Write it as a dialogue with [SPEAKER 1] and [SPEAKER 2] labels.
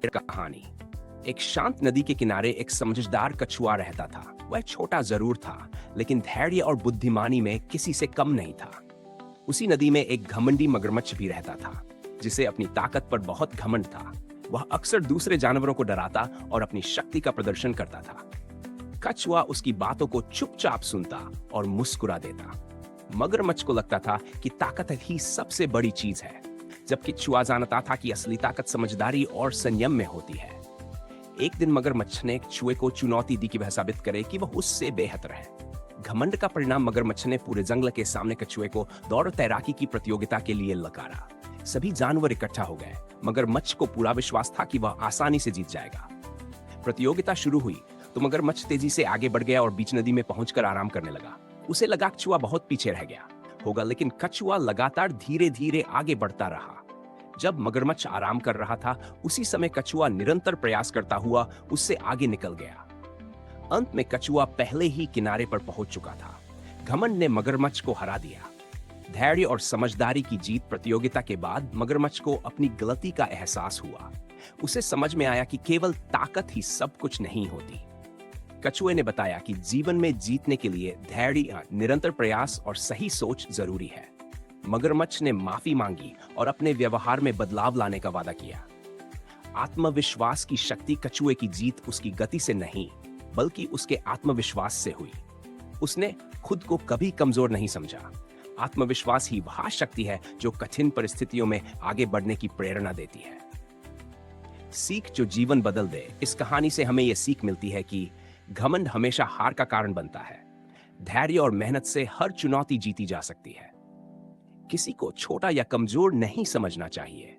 [SPEAKER 1] कहानी। एक शांत नदी के किनारे एक समझदार कछुआ रहता था। वह छोटा जरूर था, लेकिन धैर्य और बुद्धिमानी में किसी से कम नहीं था। उसी नदी में एक घमंडी मगरमच्छ भी रहता था, जिसे अपनी ताकत पर बहुत घमंड था। वह अक्सर दूसरे जानवरों को डराता और अपनी शक्ति का प्रदर्शन करता था। कछुआ उसकी बातों को चुपचाप सुनता और मुस्कुरा देता। मगरमच्छ को लगता था कि ताकत ही सबसे बड़ी चीज है, जबकि कछुआ जानता था कि असली ताकत समझदारी और संयम में होती है। एक दिन मगरमच्छ ने कछुए को चुनौती दी कि वह साबित करे कि वह उससे बेहतर है। घमंड का परिणाम मगरमच्छ ने पूरे जंगल के सामने कछुए को दौड़ तैराकी की प्रतियोगिता के लिए ललकारा। सभी जानवर इकट्ठा हो गए। मगरमच्छ को पूरा विश्वास था कि वह आसानी से जीत जाएगा। प्रतियोगिता शुरू हुई तो मगरमच्छ तेजी से आगे बढ़ गया और बीच नदी में पहुंचकर आराम करने लगा। उसे लगा कछुआ बहुत पीछे रह गया होगा, लेकिन कछुआ लगातार धीरे धीरे आगे बढ़ता रहा। जब मगरमच्छ आराम कर रहा था, उसी समय कछुआ निरंतर प्रयास करता हुआ उससे आगे निकल गया। अंत में कछुआ पहले ही किनारे पर पहुंच चुका था। घमंड ने मगरमच्छ को हरा दिया। धैर्य और समझदारी की जीत प्रतियोगिता के बाद मगरमच्छ को अपनी गलती का एहसास हुआ। उसे समझ में आया कि केवल ताकत ही सब कुछ नहीं होती। कछुए ने बताया कि जीवन में जीतने के लिए धैर्य, निरंतर प्रयास और सही सोच जरूरी है। मगरमच्छ ने माफी मांगी और अपने व्यवहार में बदलाव लाने का वादा किया। आत्मविश्वास की शक्ति कछुए की जीत उसकी गति से नहीं, बल्कि उसके आत्मविश्वास से हुई। उसने खुद को कभी कमजोर नहीं समझा। आत्मविश्वास ही वह शक्ति है जो कठिन परिस्थितियों में आगे बढ़ने की प्रेरणा देती है। सीख जो जीवन बदल दे। इस कहानी से हमें यह सीख मिलती है कि घमंड हमेशा हार का कारण बनता है। धैर्य और मेहनत से हर चुनौती जीती जा सकती है। किसी को छोटा या कमजोर नहीं समझना चाहिए।